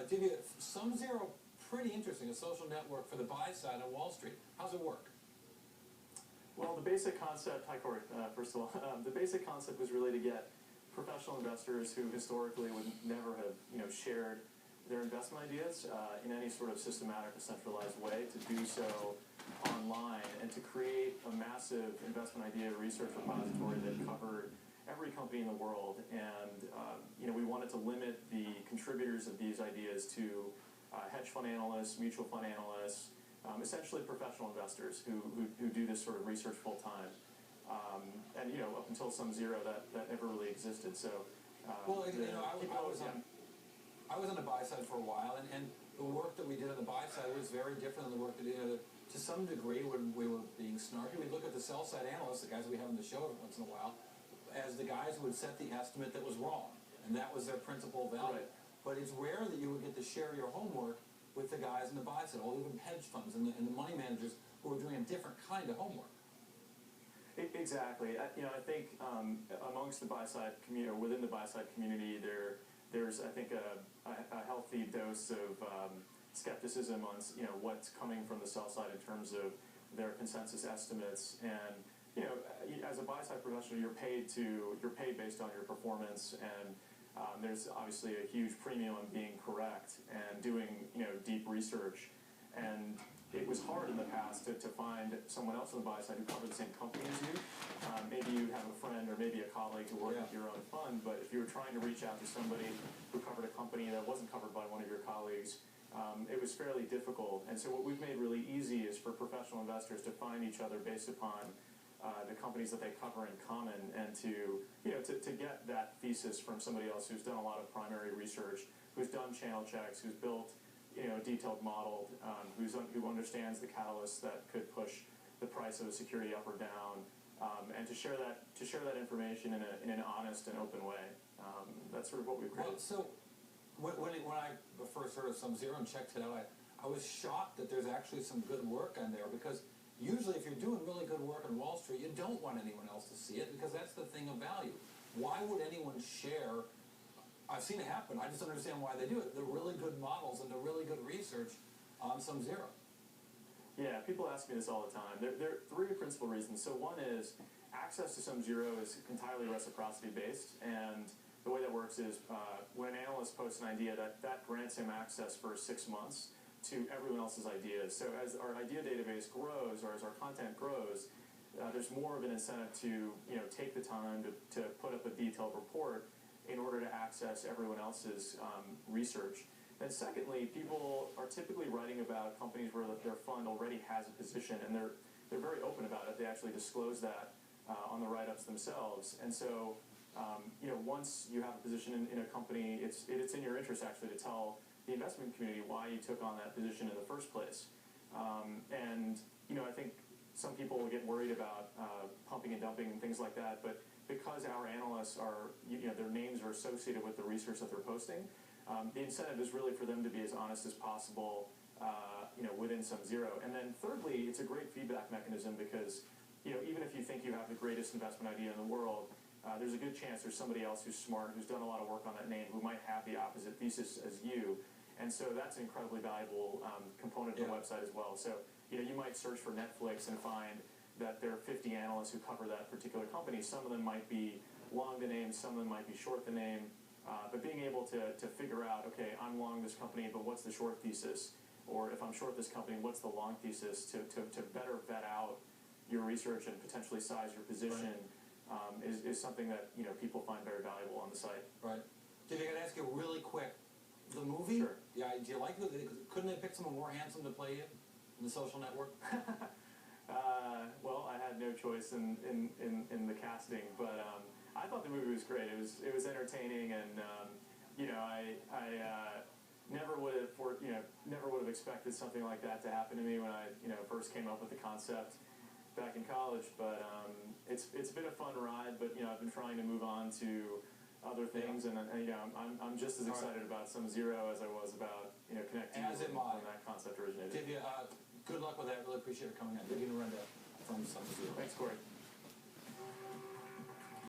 Divya, SumZero, pretty interesting, a social network for the buy side on Wall Street. How's it work? Well, the basic concept, hi Corey, first of all, the basic concept was really to get professional investors who historically would never have, shared their investment ideas in any sort of systematic or centralized way, to do so online and to create a massive investment idea research repository that covered every company in the world. And we wanted to limit the contributors of these ideas to hedge fund analysts, mutual fund analysts, essentially professional investors who do this sort of research full time. And up until SumZero, that never really existed. So I was on the buy side for a while, and the work that we did on the buy side was very different than the work that we did to some degree when we were being snarky. We'd look at the sell side analysts, the guys we have on the show every once in a while, as the guys who would set the estimate that was wrong, and that was their principal value. Right. But it's rare that you would get to share your homework with the guys in the buy side, or even hedge funds and the money managers who are doing a different kind of homework. Exactly. I think amongst the buy side community, or within the buy side community, there's I think a healthy dose of skepticism on what's coming from the sell side in terms of their consensus estimates. And as a buy side professional, you're paid based on your performance, and there's obviously a huge premium on being correct and doing deep research. And it was hard in the past to find someone else on the buy side who covered the same company as you. Maybe you have a friend or maybe a colleague who worked with your own fund, but if you were trying to reach out to somebody who covered a company that wasn't covered by one of your colleagues, it was fairly difficult. And so what we've made really easy is for professional investors to find each other based upon the companies that they cover in common, and to get that thesis from somebody else who's done a lot of primary research, who's done channel checks, who's built a detailed model, who understands the catalysts that could push the price of a security up or down, and to share that information in an honest and open way. That's sort of what we've created. Well, so when I first heard of SumZero and checked it out, I was shocked that there's actually some good work on there, because usually if you're doing really good work on Wall Street, you don't want anyone else to see it, because that's the thing of value. Why would anyone share? I've seen it happen. I just don't understand why they do it. They're really good models and they're really good research on SumZero. Yeah, people ask me this all the time. There are three principal reasons. So one is access to SumZero is entirely reciprocity based, and the way that works is when an analyst posts an idea, that grants him access for 6 months to everyone else's ideas. So as our idea database grows, or as our content grows, there's more of an incentive to take the time to put up a detailed report in order to access everyone else's research. And secondly, people are typically writing about companies where their fund already has a position, and they're very open about it. They actually disclose that on the write-ups themselves. And so, once you have a position in a company, it's in your interest actually to tell the investment community why you took on that position in the first place. And I think some people will get worried about pumping and dumping and things like that, but because our analysts are, their names are associated with the research that they're posting, the incentive is really for them to be as honest as possible, within SumZero. And then thirdly, it's a great feedback mechanism, because, even if you think you have the greatest investment idea in the world, there's a good chance there's somebody else who's smart, who's done a lot of work on that name, who might have the opposite thesis as you. And so that's an incredibly valuable component of the website as well. So, you might search for Netflix and find that there are 50 analysts who cover that particular company. Some of them might be long the name, some of them might be short the name. But being able to figure out, okay, I'm long this company, but what's the short thesis? Or if I'm short this company, what's the long thesis? To better vet out your research and potentially size your position, is something that people find very valuable on the site. Right. Did I ask you really quick? The movie? Sure. Yeah. Do you like it? Couldn't they pick someone more handsome to play you in The Social Network? Well, I had no choice in the casting, but I thought the movie was great. It was entertaining, and I never would have expected something like that to happen to me when I first came up with the concept back in college. But it's been a fun ride. But I've been trying to move on to other things, and I'm just as excited about SumZero as I was about connecting when that concept originated. Divya, good luck with that. Really appreciate it coming on. Divya Narendra from SumZero. Thanks, Corey.